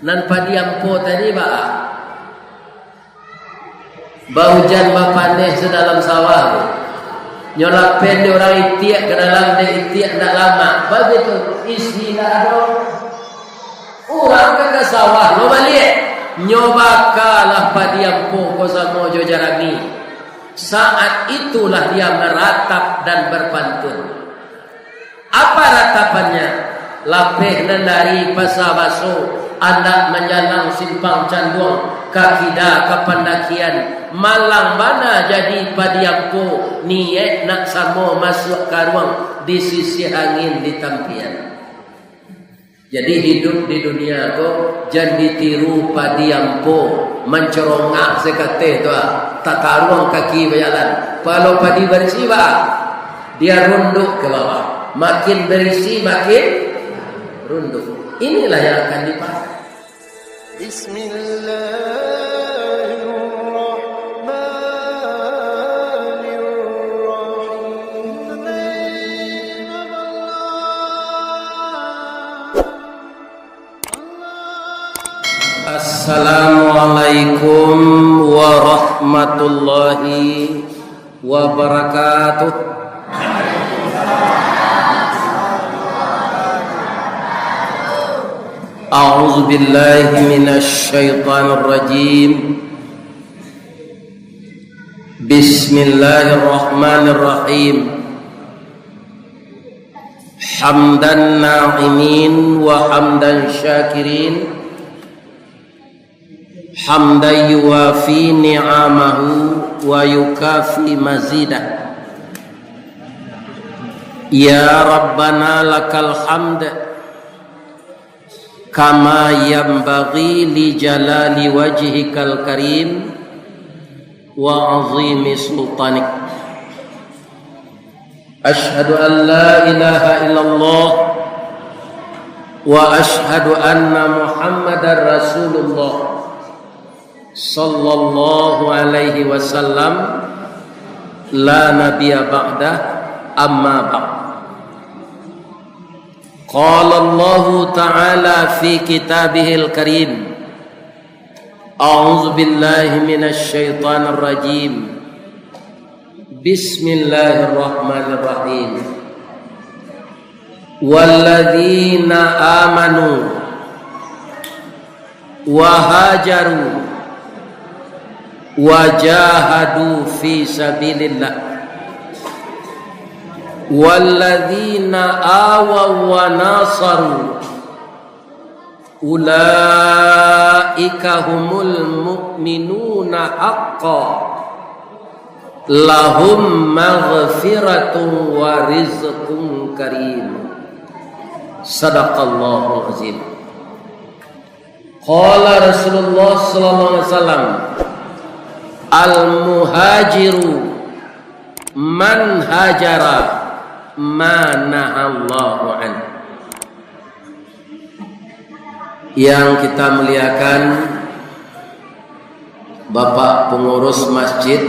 nan padiampo tadi hujan bapaneh sedalam sawah nyolapen di orang itiak ke dalam de itiak tak lama begitu isi dah ada orang ke sawah lo balik nyoba kalah padiampo ko samo jo jarami saat itulah dia meratap dan berpantun. Apa ratapannya? Lapeh nandari pasabaso anak menjalang simpang canduang kakida kapandakian malang mana jadi padiampo niat nak samo masuk karuang di sisi angin di tampian. Jadi hidup di dunia ko jangan ditiru padiampo mencorongak sekate tu tak karuang kaki berjalan. Kalau padi bersih dia runduk ke bawah, makin berisi makin runduk. Inilah yang akan dipakai. Assalamualaikum warahmatullahi wabarakatuh. A'udzu billahi minasy syaithanir rajim. Bismillahirrahmanirrahim. Hamdan na'imin wa hamdan syakirin. Hamdan yuwafi ni'amahu wa yukafi mazidah. Ya Rabbana lakal hamd kama yanbaghi li jalali wajhikal karim wa azimi sultanik. Ashhadu an la ilaha illallah wa ashhadu anna Muhammadar Rasulullah sallallahu alaihi wasallam la nabiyya ba'da amma ba'd. Qala Allah ta'ala fi kitabihil karim a'udzu billahi minasy syaithanir rajim. Bismillahirrahmanirrahim. Walladzina amanu wa hajaru wajahadu fi sabilillah walladzina awaw wa nasaru ulaika humul mu'minuna haqqan lahum maghfiratun wa rizqun karim. Sadaqallahul azim. Qala Rasulullah sallallahu alaihi wasallam al-muhajiru man hajara ma nahallahu an. Yang kita muliakan Bapak pengurus masjid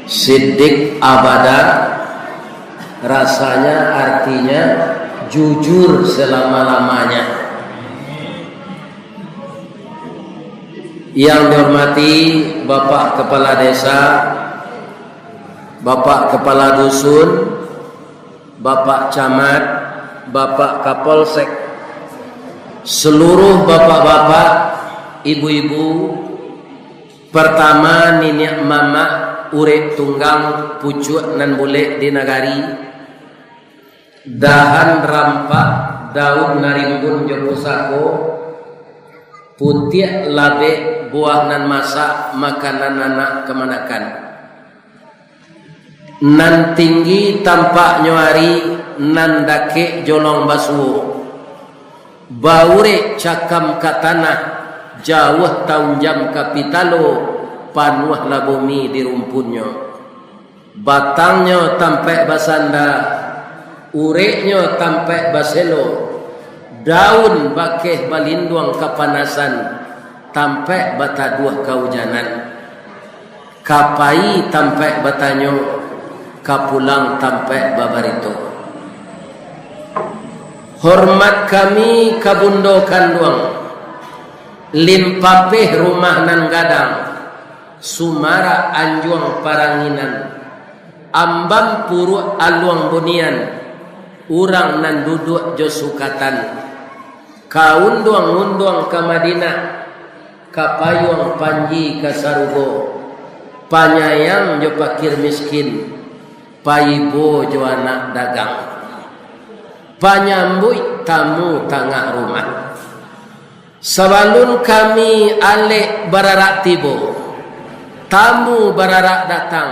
Siddiq Abada, rasanya artinya jujur selama-lamanya. Yang dihormati Bapak Kepala Desa, Bapak Kepala Dusun, Bapak Camat, Bapak Kapolsek, seluruh bapak-bapak, ibu-ibu, pertama niniak mama urip tunggang pucuk nan boleh di nagari, dahan rampak daun narimbun jopusako, putih labe buah nan masak makanan anak kemanakan. Nan tinggi tampak nyuari nan dake jolong basuh. Baure cakam katanah jauh tahun jam kapitalo panuah la bumi di rumpunnya. Batangnya tampek basanda, ureknya tampek baselo. Daun bakeh balinduang kapanasan tampek bata dua kaujanan. Kapai tampek batanyo, kapulang tampek babarito. hormat kami kabundo kanduang limpapeh rumah nan gadang sumara anjuang paranginan ambam puru aluang bunian urang nan duduk jo sukatan kaunduang-unduang ke Madinah kapayuang panji ke Sarugo panyayang jo pakir miskin paibo jo anak dagang panyambui tamu tengah rumah sabalun kami alek bararak tibo tamu bararak datang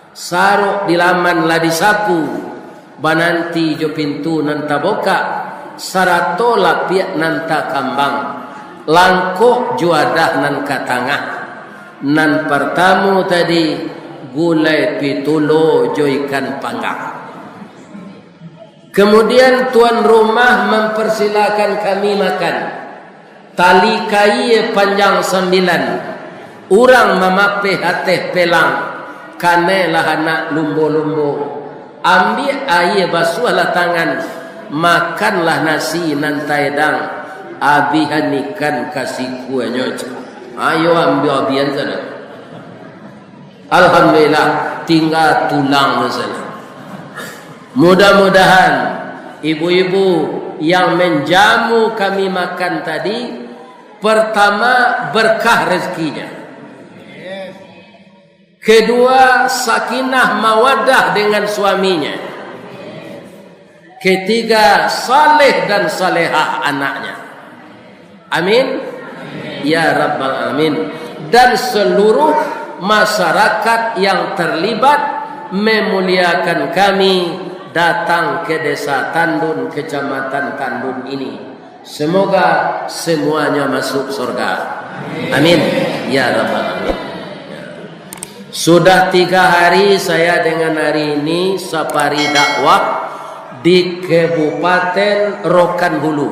saruk di laman la disapu bananti jo pintu nan taboka sarato lapiak nan ta kambang langkok juadah nan katangah nan pertamu tadi gulai pitulo jo ikan panggang. Kemudian tuan rumah mempersilakan kami makan. Tali kai panjang 9. Urang mamape hateh pelang. Kane lah anak lumbo-lumbo. Ambil air basuhlah tangan. Makanlah nasi nan taedang. Abihan ikan kasih kuenya. Ayo ambil abian sana. Alhamdulillah tinggal tulang sana. Mudah-mudahan ibu-ibu yang menjamu kami makan tadi pertama berkah rezekinya, kedua sakinah mawaddah dengan suaminya, ketiga saleh dan salehah anaknya. Amin ya rabbal alamin. Dan seluruh masyarakat yang terlibat memuliakan kami datang ke desa Tandun, kecamatan Tandun ini. Semoga semuanya masuk surga. Amin ya rabbal alamin. Sudah 3 hari saya dengan hari ini safari dakwah di Kabupaten Rokan Hulu.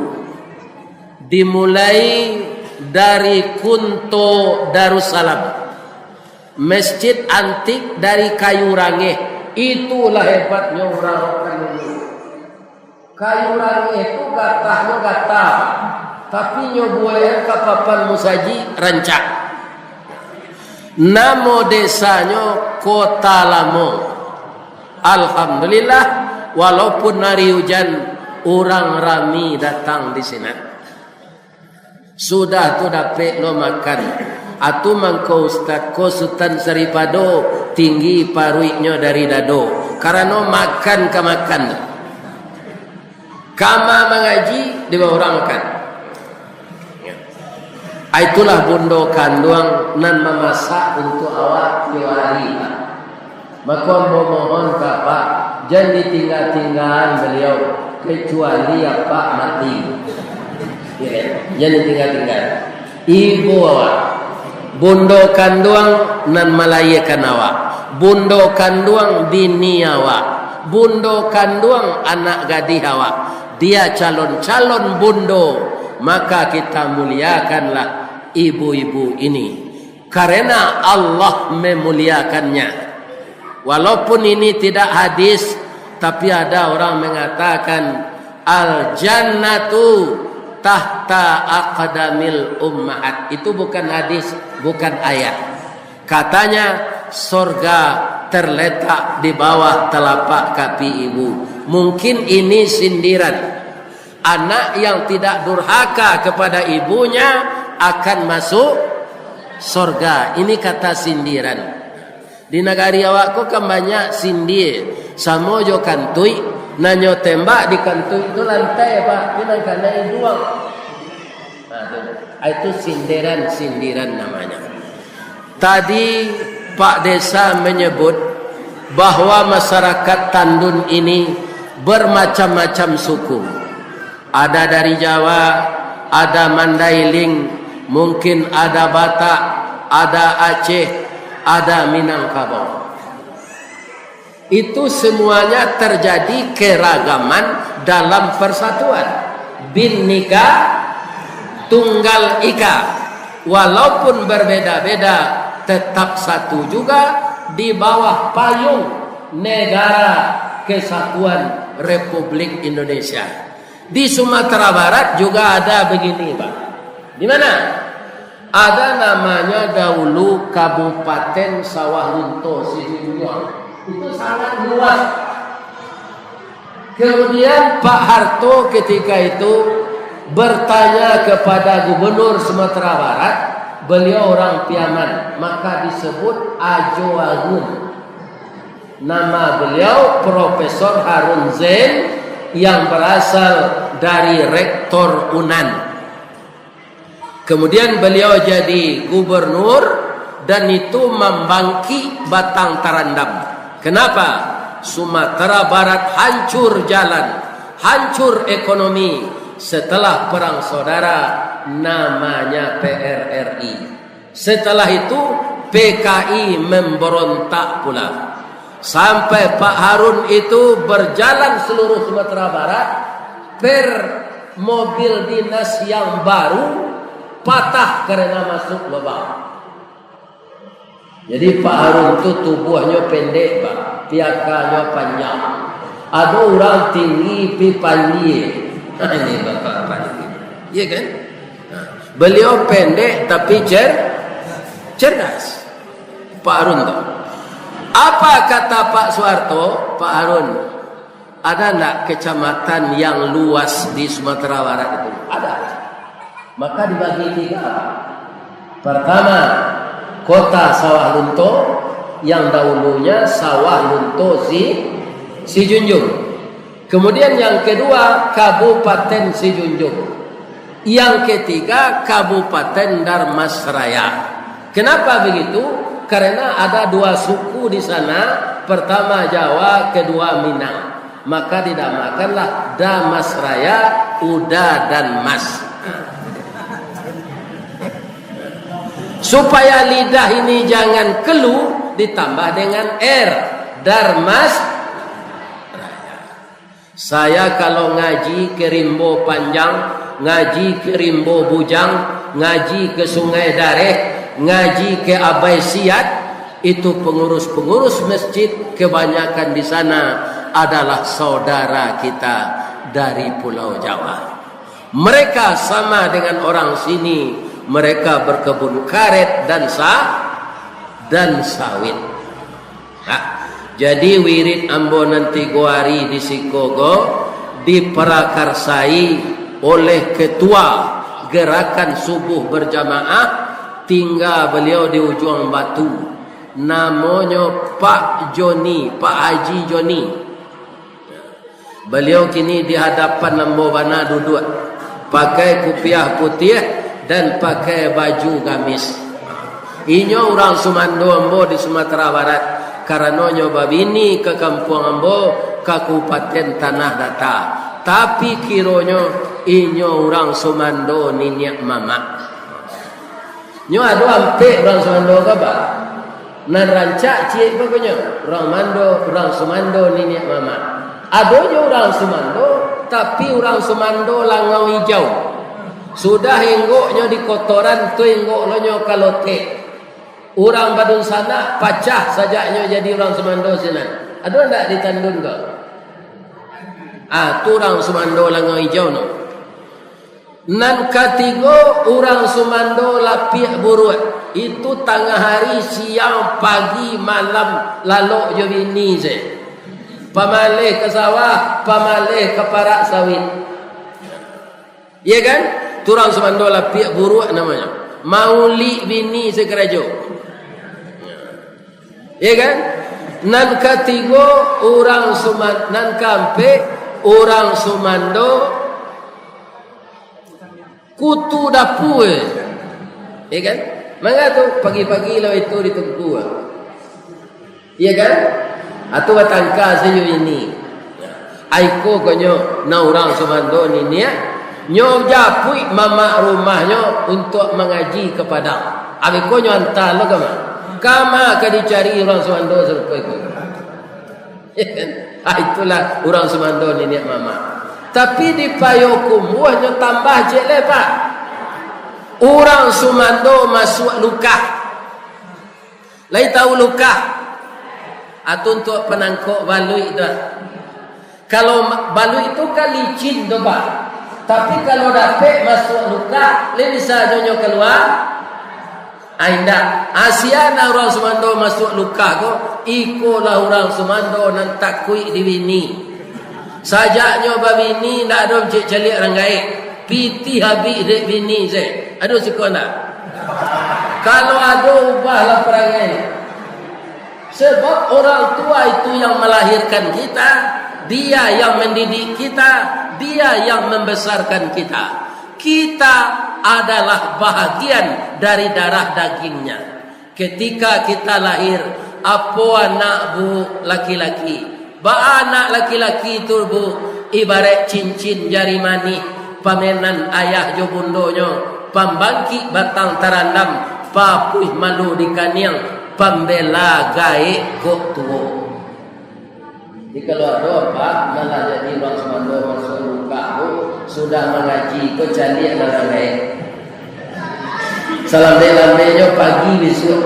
Dimulai dari Kunto Darussalam, masjid antik dari kayu rangeh. Itulah hebatnya orang-orang ini. Kayu rangeh itu gatahnya gatah, tapi nyobuaya kapapan musaji rancak. Namo desanya Kota Lamo. Alhamdulillah, walaupun hari hujan, orang rami datang di sini. Sudah tu dapat lo makan. Atu mangko ustad ko Sultan Saripado tinggi paruiknya dari dado karena makan ke makan kama mengaji di bawah orang makan. Itulah bundo kanduang nan memasak untuk awak tiwari. Maka mohon Bapak jangan ditinggal-tinggalan beliau kecuali apa mati. Jangan ditinggal-tinggal. Ibu awak bundo kanduang nan malayakan awak, bundo kanduang bini awak, bundo kanduang anak gadis awak. Dia calon-calon bundo, maka kita muliakanlah ibu-ibu ini karena Allah memuliakannya. Walaupun ini tidak hadis, tapi ada orang mengatakan al jannatu tahta aqdamil ummahat. Itu bukan hadis, bukan ayat. Katanya surga terletak di bawah telapak kaki ibu. Mungkin ini sindiran. Anak yang tidak durhaka kepada ibunya akan masuk surga. Ini kata sindiran. Di negari awakku kan banyak sindir. Samo jo kantui, nanyo tembak di kantui itu lantai Pak. Ini karena duang. Nah, itu sindiran namanya. Tadi Pak Desa menyebut bahwa masyarakat Tandun ini bermacam-macam suku. Ada dari Jawa, ada Mandailing, mungkin ada Batak, ada Aceh, ada Minangkabau. Itu semuanya terjadi keragaman dalam persatuan. Binnika tunggal ika. Walaupun berbeda-beda, tetap satu juga di bawah payung negara kesatuan Republik Indonesia. Di Sumatera Barat juga ada begini, Pak. Di mana? Ada namanya dahulu Kabupaten Sawah Lunto Sijunjung. Itu sangat luas. Kemudian Pak Harto ketika itu bertanya kepada Gubernur Sumatera Barat, beliau orang Piaman, maka disebut Ajo Agun. Nama beliau Profesor Harun Zain yang berasal dari Rektor Unan. Kemudian beliau jadi gubernur dan itu membangkit Batang Tarandam. Kenapa? Sumatera Barat hancur jalan, hancur ekonomi setelah perang saudara namanya PRRI. Setelah itu PKI memberontak pula. Sampai Pak Harun itu berjalan seluruh Sumatera Barat per mobil dinas yang baru patah karena masuk lubang. Jadi Pak Harun itu tubuhnya pendek, Pak, piakanya panjang. Ada orang tinggi pipanye. Ini bapak ini, iya kan? Beliau pendek tapi cerdas. Pak Harun tuh. Apa kata Pak Soeharto? Pak Harun, ada enggak kecamatan yang luas di Sumatera Barat itu? Ada. Maka dibagi 3. Pertama, Kota Sawah Lunto yang dahulunya Sawah Lunto Sijunjung. Kemudian yang kedua Kabupaten Sijunjung. Yang ketiga Kabupaten Darmasraya. Kenapa begitu? Karena ada 2 suku di sana, pertama Jawa, kedua Minang. Maka dinamakanlah Damasraya, Uda dan Mas. Supaya lidah ini jangan keluh, ditambah dengan R, Darmas. Saya kalau ngaji ke Rimbo Panjang, ngaji ke Rimbo Bujang, ngaji ke Sungai Dareh, ngaji ke Abai Siat, itu pengurus-pengurus masjid kebanyakan di sana adalah saudara kita dari Pulau Jawa. Mereka sama dengan orang sini, mereka berkebun karet dan sawit. Nah, jadi wirid ambo nanti goari di Sikogo diperakarsai oleh ketua gerakan subuh berjamaah. Tinggal beliau di ujung batu, namanya Pak Joni, Pak Haji Joni. Beliau kini di hadapan Nambobana duduk, pakai kupiah putih dan pakai baju gamis. Inyo orang Sumando ambo di Sumatera Barat, karenanya babini ke kampung ambo Kabupaten Tanah Datar. Tapi kironyo inyo orang Sumando ninyak mama. Nyo ado ampe orang Sumando ke ba? Nan rancak cie pokoknya orang Sumando ninyak mama. Ado jo orang Sumando, tapi orang Sumando langau hijau. Sudah henggoknya di kotoran tu henggok lo nyo kalote. Orang badun sana pacah sajaknya jadi orang Sumando sana. Ado ndak ditandun kau? Tu orang Sumando langau hijau no. Nan katigo orang Sumando lapiak buruat. Itu tengah hari, siang, pagi, malam lalu jo bini je. Pamalih ke sawah, pamalih ke parak sawit. Iya kan? Tu orang Sumando lapiak buruat namanya. Mauli bini sekerajo. Iya kan? Nan katigo orang Sumando, nan kampe orang Sumando kutu dapur. Ya kan? Mangga tu pagi-pagi law itu ditunggu. Ya kan? Atau batangka sayo ini. Aiko konyo na orang Sumando ni niya. Nyo japui mama rumahnya untuk mengaji kepada. Abi konyo antar lo kama. Kama ka dicari orang Sumando serupa itu. Ya kan? Itulah orang Sumando ni niya mama. Tapi di Payokum buahnya tambah je lepak. Orang Sumando masuk luka. Lai tahu luka? Atau untuk penangkok balui dah. Kalau balu itu kan licin tu Pak. Tapi kalau dapet masuk luka, le bisa jonyo keluar. Ainda Asiana orang Sumando masuk luka ko, ikolah orang Sumando nan takui di bini. Sajaknya babini ndak ada cek celik ranggai. Piti habis dek bini saya. Aduh sikona. Kalau ada ubahlah perangai. Sebab orang tua itu yang melahirkan kita, dia yang mendidik kita, dia yang membesarkan kita. Kita adalah bahagian dari darah dagingnya. Ketika kita lahir, apa anak bu laki-laki, ba anak laki-laki itu bu ibarat cincin jari manis, pamenan ayah jo bundonyo, pambangki batang tarandam, papuih malu di kaniang, pembela gae kok tuo. Jadi kalau ada apa malah jadi orang Sumando masuk luka sudah mengaji kau cari anak baik. Salam lambe-lambenya pagi besok.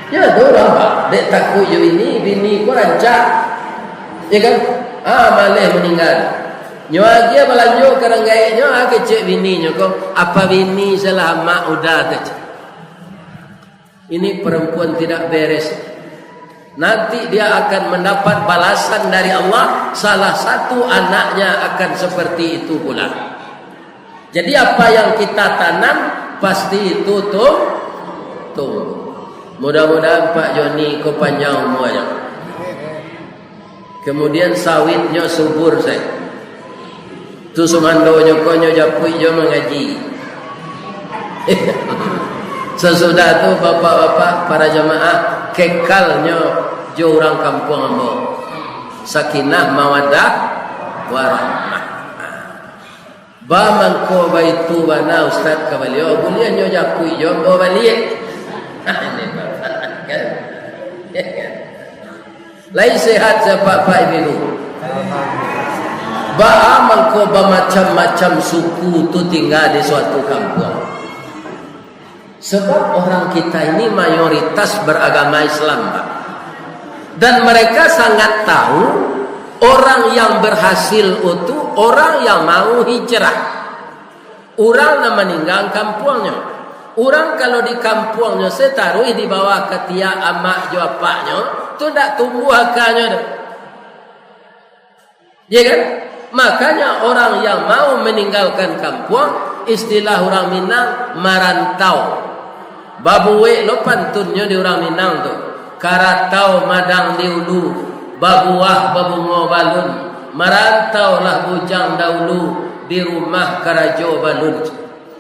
Ya ada orang Pak, dek takut je ini bini kau rancak. Ya kan? Malih meninggal. Nyo aja balanjo karang gae nyo kecek bini nyo kau apa bini selama udah tu. Ini perempuan tidak beres. Nanti dia akan mendapat balasan dari Allah. Salah satu anaknya akan seperti itu pula. Jadi apa yang kita tanam pasti itu tumbuh. Mudah-mudahan Pak Joni kau panjang umurnya. Kemudian sawitnya subur saya. Tu sumandonyo konyo japui jo mengaji. Sesudah tu bapak-bapak para jamaah kekalnya jo orang kampung ambo. Sakinah mawaddah warahmah. Ba mangko baitu bana ustaz kabalio bulian nyo jakui jo ambo balik. Lain sehat siapa Pak Ibu. Ba mangko ba macam-macam suku tu tinggal di suatu kampung. Sebab orang kita ini mayoritas beragama Islam Pak. Dan mereka sangat tahu orang yang berhasil itu orang yang mau hijrah. Orang yang meninggal kampungnya. Orang kalau di kampungnya saya taruh di bawah ketiak amak jo apaknya, tu tak tumbuh akarnya. Ya kan? Makanya orang yang mau meninggalkan kampung, istilah orang Minang merantau. Babuwe lo pantunnya di orang Minang tu. Karatau madang di ulu, babuah babungo balun. Merantau lah bujang dahulu di rumah karajo balun.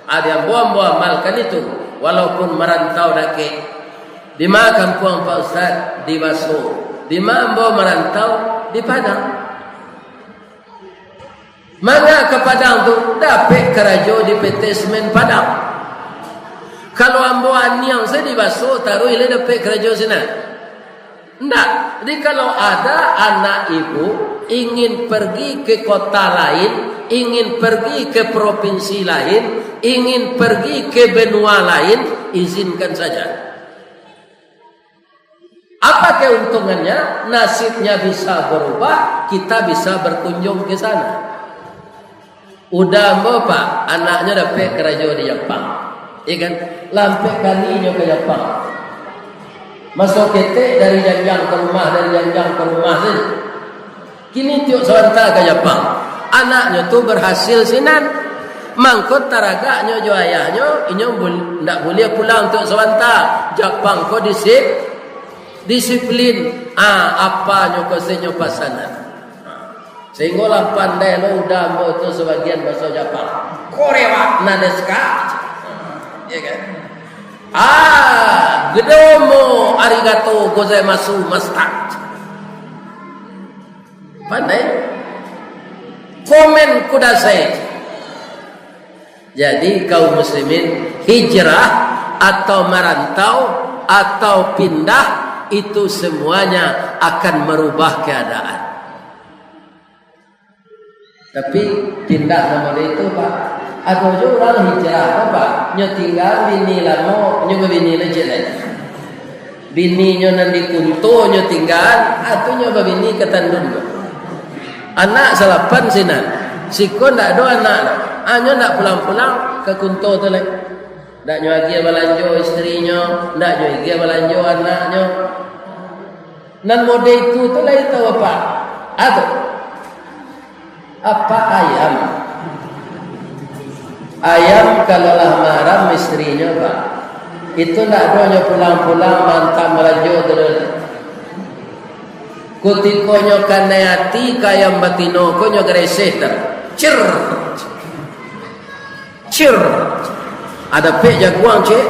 Ada yang buang-buang amalkan itu, walaupun merantau dake. Di mana kampung Pak Ustaz? Di Baso. Di mana ambo merantau? Di Padang. Mana ke Padang tu? Dapat karajo di PT Semen Padang. Kalau ambo aniang saya di Baso taruh ile dapat karajo sana. Ndak. Jadi kalau ada anak ibu ingin pergi ke kota lain, ingin pergi ke provinsi lain, ingin pergi ke benua lain, izinkan saja. Apa keuntungannya? Nasibnya bisa berubah, kita bisa berkunjung ke sana. Udah mbak Pak, anaknya dapat kerja di Jepang, ya kan? Lampai kalinya ke Jepang. Masuk ketek dari janjang ke rumah, dari janjang ke rumah saja. Kini tiuk sebentar ke Jepang. Anaknya tu berhasil sinan. Mangkut taragaknya jo ayahnya, inyo ndak boleh pulang untuk sebentar. Jepang ko disiplin. Apa nyo ko senyo pasanan. Sehingga pandai lo udah mau tu sebagian bahasa Jepang. Korewa nadeska. Ya kan? Gedomo arigato gozaimasu master. Pandai? Komen kudasai. Jadi kaum muslimin hijrah atau merantau atau pindah itu semuanya akan merubah keadaan. Tapi pindah nama itu Pak. Ada juga orang hijrah Pak. Nyo tinggal bini lama, nyo bini lejek lagi. Bini nyo nanti kunto nyo tinggal, atau nyo bini ketandun. Anak salapan sinan. Siko ndak do anak. Anyo ndak pulang-pulang ke kunto tu lek. Ndak nyo lagi balanjo istrinya, ndak nyo lagi balanjo anaknya. Nan mode itu tu lah itu apa? Apa ayam? Ayam kalau lah marah istrinya Pak. Itu ndak do nyo pulang-pulang mantap balanjo terus. Kutikonyo kanayati kayam batino konyo greseh ter. Cir. Ada pe jaguang cek.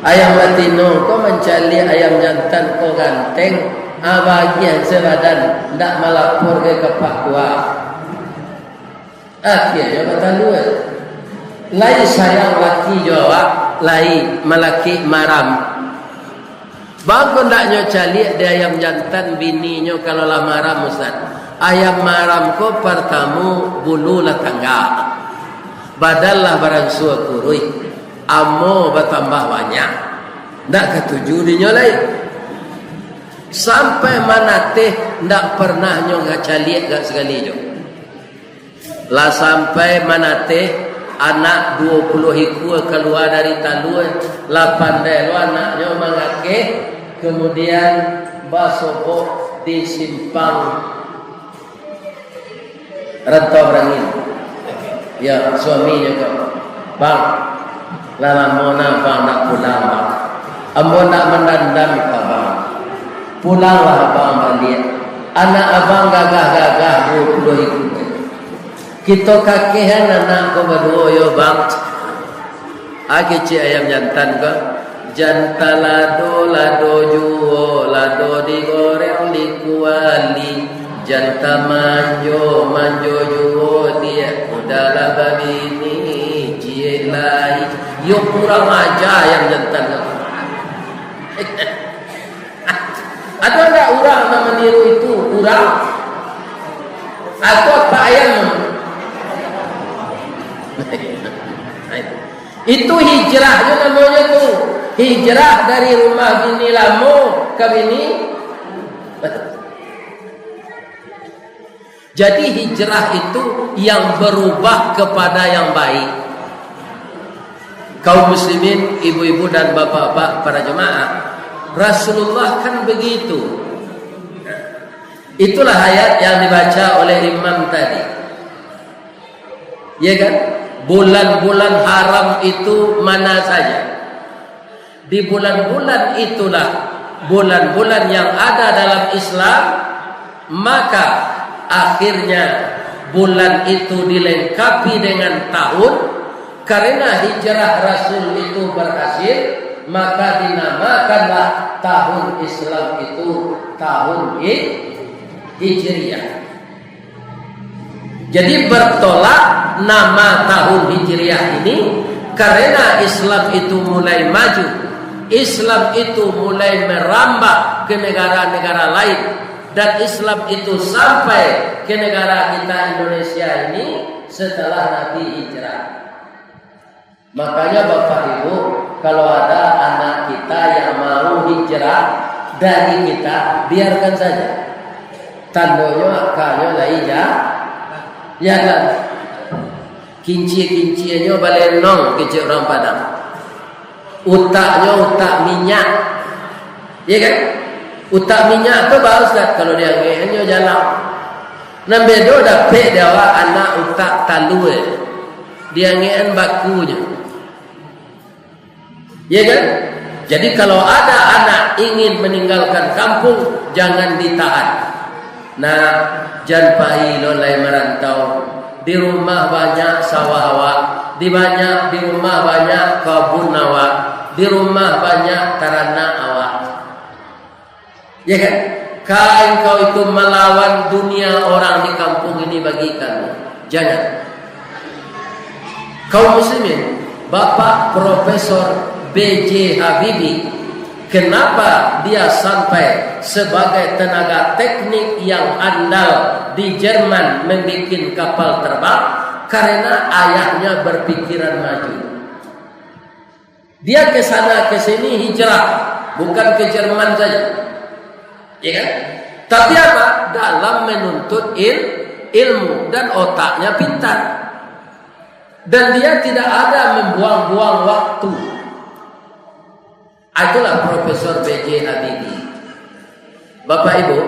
Ayam batino ko mencari ayam jantan ko ganteng. Bagian sebadan ndak melapor ke Pak Tua. Akhirnya kata luar. Lai sayang laki jawab, lai malaki maram. Bangko ndaknya cali de ayam jantan bininya kalau lah maram Ustaz. Ayam maram ko pertamu bulu lah tangga. Badallah barang suah kurui. Amo bertambah banyak. Ndak ketujuh dinya lai. Sampai mana teh ndak pernah nyo ngacali gak sekali jo. Lah sampai mana teh anak 20 ekor keluar dari talua 8 delo anaknya mengake kemudian basobo di simpang rentau berangin ya suaminya kok bang lama mona bang nak pulang bang ambo nak mendandam ka bang pulanglah bang balik anak abang gagah-gagah 20 ekor kita kakehan anak ko berdua yo bang. Agi ci ayam jantan ko. Jantan lado juo lado digoreng dikuali. Jantan manjo juo dia udahlah babini cie lai. Yo kurang aja ayam jantan ko. Ada enggak orang yang meniru itu kurang? Atau apa ayam? Itu hijrahnya namanya tu. Hijrah dari rumah bini lamu ke bini. Jadi hijrah itu yang berubah kepada yang baik. Kaum muslimin, ibu-ibu dan bapak-bapak para jemaah, Rasulullah kan begitu. Itulah ayat yang dibaca oleh imam tadi. Ya kan? Bulan-bulan haram itu mana saja. Di bulan-bulan itulah bulan-bulan yang ada dalam Islam, maka akhirnya bulan itu dilengkapi dengan tahun. Karena hijrah Rasul itu berhasil, maka dinamakanlah tahun Islam itu tahun Hijriyah. Jadi bertolak nama tahun Hijriah ini karena Islam itu mulai maju, Islam itu mulai merambah ke negara-negara lain, dan Islam itu sampai ke negara kita Indonesia ini setelah Nabi hijrah. Makanya Bapak Ibu, kalau ada anak kita yang mau hijrah dari kita, biarkan saja. Tandonya akanya lainnya. Ya kan, kinci-kinciannya balenong kecil orang Padang, utaknya utak minyak, ya kan? Utak minyak tu bagus tak kalau dia ngehnya jalan. Nambedo dapat dia anak utak talue, dia ngehen bakunya, ya kan? Jadi kalau ada anak ingin meninggalkan kampung, jangan ditahan. Nah, jangan pahilon lain merantau. Di rumah banyak sawah awak, di rumah banyak kebun awak, di rumah banyak ternak awak. Ya kan? Kalau engkau itu melawan dunia orang di kampung ini bagikan, jangan. Kaum muslimin, Bapak Profesor B.J. Habibie, kenapa dia sampai sebagai tenaga teknik yang andal di Jerman membuat kapal terbang? Karena ayahnya berpikiran maju. Dia ke sana ke sini hijrah, bukan ke Jerman saja. Ya kan? Tapi apa? Dalam menuntut ilmu dan otaknya pintar. Dan dia tidak ada membuang-buang waktu. Itulah Profesor B.J. Habibie. Bapak Ibu,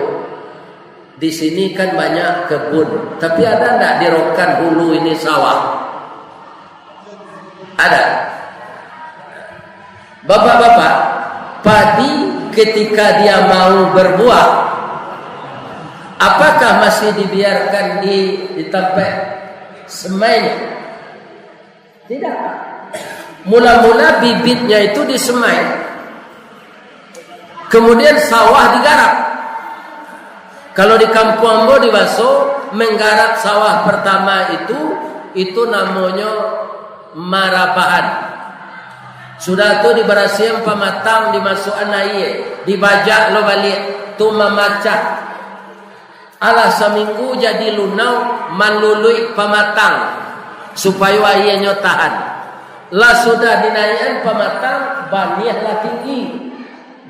di sini kan banyak kebun, tapi ada enggak di Rokan Hulu ini sawah? Ada. Bapak-bapak, padi ketika dia mau berbuah, apakah masih dibiarkan di tempat semainya? Tidak. Mula-mula bibitnya itu disemai, kemudian sawah digarap. Kalau di Kampung Ambo di Baso menggarap sawah pertama itu namanya marabahan. Sudah tu diberasihan pamatang dimasukkan air, dibajak lo balik tu memacah. Alah seminggu jadi lunau manlului pamatang supaya airnya tahan. Lah sudah dinaikkan pamatang, banihlah tinggi,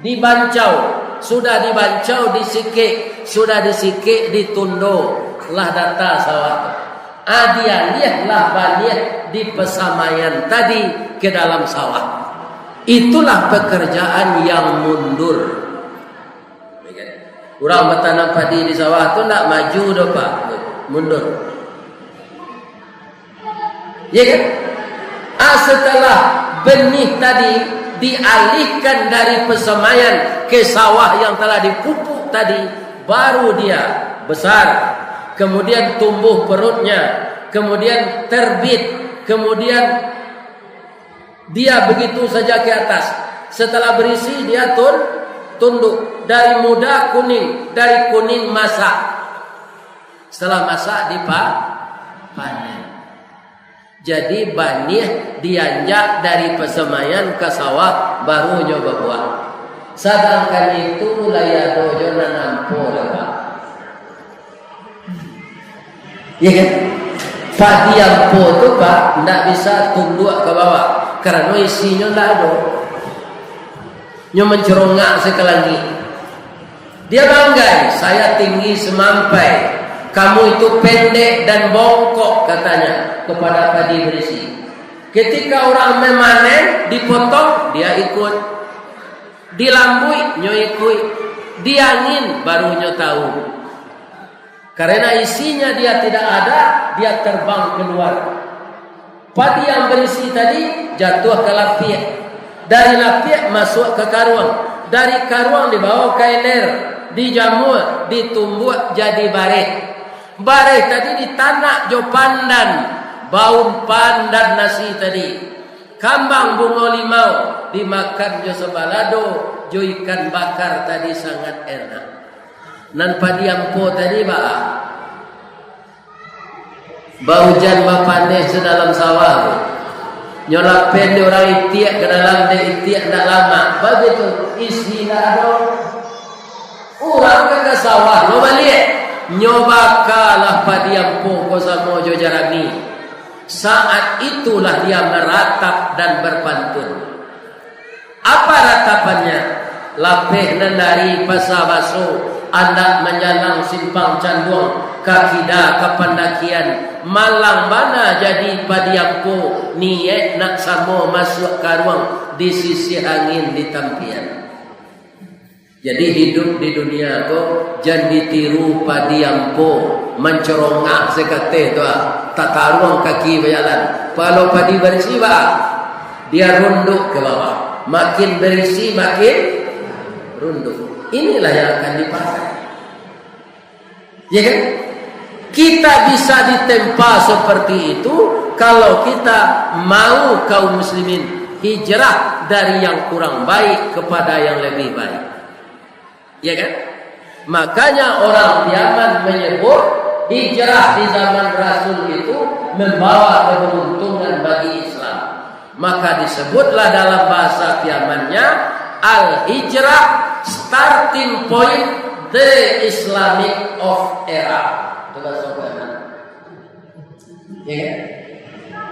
dibancau. Sudah dibancau, disikik, sudah disikik, ditundo, lah data sawah. Dia lihatlah banyak di pesamaian tadi ke dalam sawah. Itulah pekerjaan yang mundur. Orang bertanam padi di sawah tu nak maju dah Pak, mundur. Ya kan? Setelah benih tadi dialihkan dari pesamaian ke sawah yang telah dipupuk tadi, baru dia besar, kemudian tumbuh perutnya, kemudian terbit, kemudian dia begitu saja ke atas. Setelah berisi dia tunduk dari muda kuning, dari kuning masak. Setelah masak dipanen. Jadi banih dianjak dari pesamaian ke sawah, baru nyoba buah. Sedangkan itu laya dojo nanampo lah. Ya kan? Padi yang po tu Pak tidak bisa tunduk ke bawah karena isinya tidak ada. Nya mencerongak sekelangi. Dia bangga, saya tinggi semampai, kamu itu pendek dan bongkok, katanya kepada padi berisi. Ketika orang memanen, dipotong, dia ikut. Dilambui, nyo ikut. Diangin, baru nyo tahu. Karena isinya dia tidak ada, dia terbang keluar. Padi yang berisi tadi jatuh ke lapiak. Dari lapiak masuk ke karuang. Dari karuang dibawa ke eler, dijamur, ditumbuk jadi bareh. Bareh tadi ditanak jo pandan, baun pandan nasi tadi. Kambang bunga limau dimakan jo sebalado, jo ikan bakar tadi sangat enak. Nan padi ampo tadi hujan panen sedalam sawah. Nyolak pen orang itiak ke dalam de itiak tak lama. Begitu isi dah ada. Orang ke sawah lo balik. Nyoba kalah padi ampo ko samo jo jarami. Saat itulah dia meratap dan berpantun. Apa ratapannya? Lapeh nandari pasar baso, anak menjalang simpang canduang, kakida kependakian, malang mana jadi padiampo, niat nak samo masuk karuang di sisi angin di tampian. Jadi hidup di dunia ko jangan ditiru padiampo, mencorongak sekate tu tak karuang kaki berjalan. Kalau padi berisi dia runduk ke bawah, makin berisi makin runduk. Inilah yang akan dipakai. Ya kan? Kita bisa ditempa seperti itu kalau kita mau kaum muslimin hijrah dari yang kurang baik kepada yang lebih baik. Ya kan? Makanya orang Yaman menyebut hijrah di zaman Rasul itu membawa keberuntungan bagi Islam. Maka disebutlah dalam bahasa Yamannya al-hijrah, starting point the Islamic of era. Itu bahasa Yaman. Ya kan?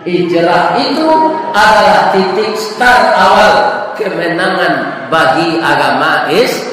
Hijrah itu adalah titik start awal kemenangan bagi agama Islam.